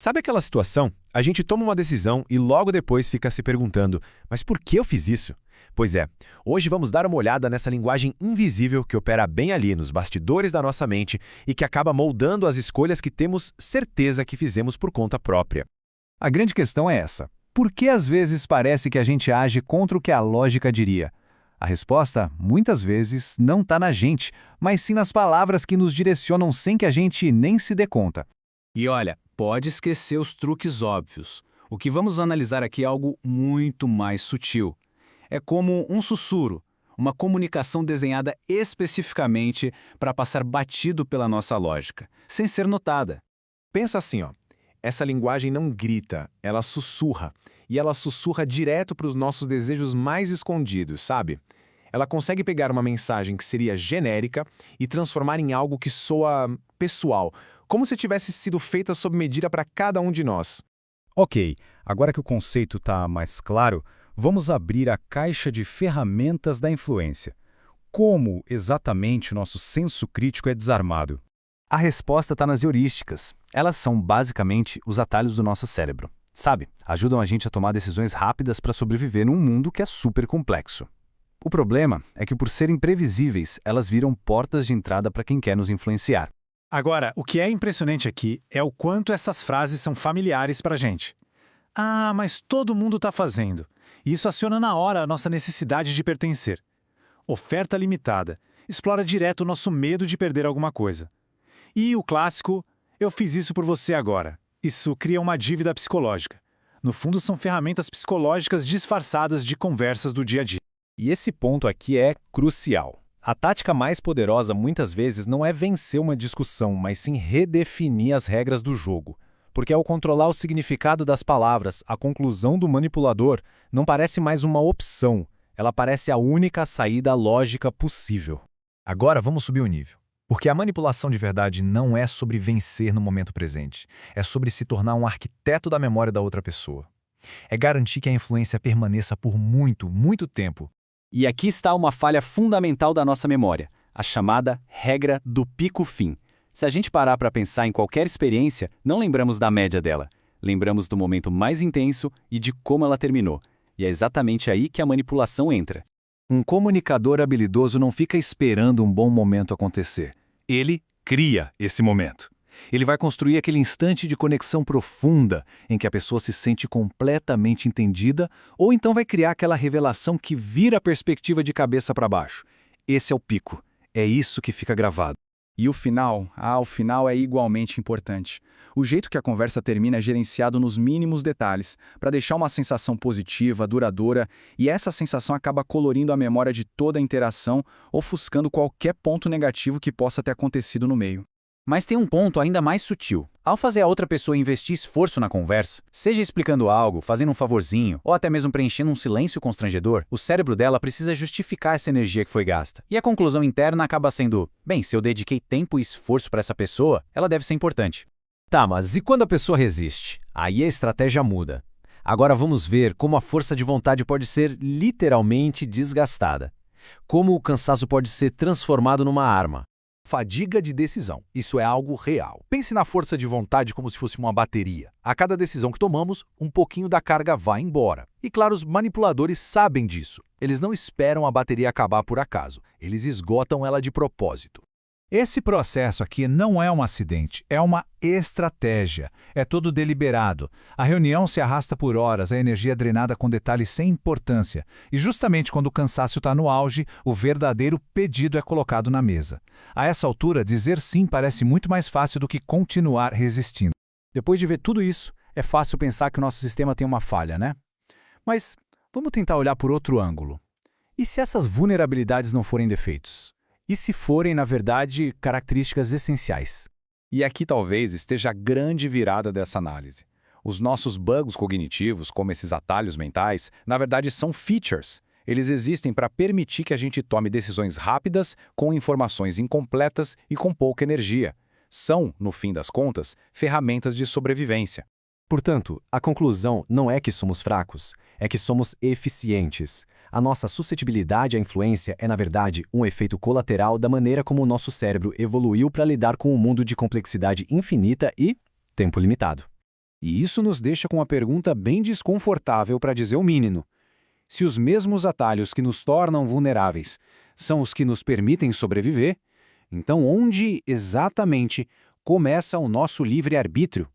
Sabe aquela situação? A gente toma uma decisão e logo depois fica se perguntando, mas por que eu fiz isso? Pois é, hoje vamos dar uma olhada nessa linguagem invisível que opera bem ali nos bastidores da nossa mente e que acaba moldando as escolhas que temos certeza que fizemos por conta própria. A grande questão é essa: por que às vezes parece que a gente age contra o que a lógica diria? A resposta, muitas vezes, não está na gente, mas sim nas palavras que nos direcionam sem que a gente nem se dê conta. E olha, pode esquecer os truques óbvios. O que vamos analisar aqui é algo muito mais sutil. É como um sussurro, uma comunicação desenhada especificamente para passar batido pela nossa lógica, sem ser notada. Pensa assim, ó. Essa linguagem não grita, ela sussurra. E ela sussurra direto para os nossos desejos mais escondidos, sabe? Ela consegue pegar uma mensagem que seria genérica e transformar em algo que soa pessoal, como se tivesse sido feita sob medida para cada um de nós. Ok, agora que o conceito está mais claro, vamos abrir a caixa de ferramentas da influência. Como exatamente o nosso senso crítico é desarmado? A resposta está nas heurísticas. Elas são basicamente os atalhos do nosso cérebro. Sabe, ajudam a gente a tomar decisões rápidas para sobreviver num mundo que é super complexo. O problema é que, por serem previsíveis, elas viram portas de entrada para quem quer nos influenciar. Agora, o que é impressionante aqui é o quanto essas frases são familiares para a gente. Ah, mas todo mundo está fazendo. Isso aciona na hora a nossa necessidade de pertencer. Oferta limitada. Explora direto o nosso medo de perder alguma coisa. E o clássico, eu fiz isso por você agora. Isso cria uma dívida psicológica. No fundo, são ferramentas psicológicas disfarçadas de conversas do dia a dia. E esse ponto aqui é crucial. A tática mais poderosa muitas vezes não é vencer uma discussão, mas sim redefinir as regras do jogo. Porque ao controlar o significado das palavras, a conclusão do manipulador não parece mais uma opção, ela parece a única saída lógica possível. Agora vamos subir o nível. Porque a manipulação de verdade não é sobre vencer no momento presente, é sobre se tornar um arquiteto da memória da outra pessoa. É garantir que a influência permaneça por muito, muito tempo. E aqui está uma falha fundamental da nossa memória, a chamada regra do pico-fim. Se a gente parar para pensar em qualquer experiência, não lembramos da média dela. Lembramos do momento mais intenso e de como ela terminou. E é exatamente aí que a manipulação entra. Um comunicador habilidoso não fica esperando um bom momento acontecer. Ele cria esse momento. Ele vai construir aquele instante de conexão profunda em que a pessoa se sente completamente entendida, ou então vai criar aquela revelação que vira a perspectiva de cabeça para baixo. Esse é o pico. É isso que fica gravado. E o final? O final é igualmente importante. O jeito que a conversa termina é gerenciado nos mínimos detalhes, para deixar uma sensação positiva, duradoura, e essa sensação acaba colorindo a memória de toda a interação, ofuscando qualquer ponto negativo que possa ter acontecido no meio. Mas tem um ponto ainda mais sutil. Ao fazer a outra pessoa investir esforço na conversa, seja explicando algo, fazendo um favorzinho, ou até mesmo preenchendo um silêncio constrangedor, o cérebro dela precisa justificar essa energia que foi gasta. E a conclusão interna acaba sendo, bem, se eu dediquei tempo e esforço para essa pessoa, ela deve ser importante. Tá, mas e quando a pessoa resiste? Aí a estratégia muda. Agora vamos ver como a força de vontade pode ser literalmente desgastada. Como o cansaço pode ser transformado numa arma. Fadiga de decisão. Isso é algo real. Pense na força de vontade como se fosse uma bateria. A cada decisão que tomamos, um pouquinho da carga vai embora. E claro, os manipuladores sabem disso. Eles não esperam a bateria acabar por acaso. Eles esgotam ela de propósito. Esse processo aqui não é um acidente, é uma estratégia. É todo deliberado. A reunião se arrasta por horas, a energia é drenada com detalhes sem importância. E justamente quando o cansaço está no auge, o verdadeiro pedido é colocado na mesa. A essa altura, dizer sim parece muito mais fácil do que continuar resistindo. Depois de ver tudo isso, é fácil pensar que o nosso sistema tem uma falha, né? Mas vamos tentar olhar por outro ângulo. E se essas vulnerabilidades não forem defeitos? E se forem, na verdade, características essenciais? E aqui talvez esteja a grande virada dessa análise. Os nossos bugs cognitivos, como esses atalhos mentais, na verdade são features. Eles existem para permitir que a gente tome decisões rápidas, com informações incompletas e com pouca energia. São, no fim das contas, ferramentas de sobrevivência. Portanto, a conclusão não é que somos fracos, é que somos eficientes. A nossa suscetibilidade à influência é, na verdade, um efeito colateral da maneira como o nosso cérebro evoluiu para lidar com um mundo de complexidade infinita e tempo limitado. E isso nos deixa com uma pergunta bem desconfortável para dizer o mínimo. Se os mesmos atalhos que nos tornam vulneráveis são os que nos permitem sobreviver, então onde exatamente começa o nosso livre-arbítrio?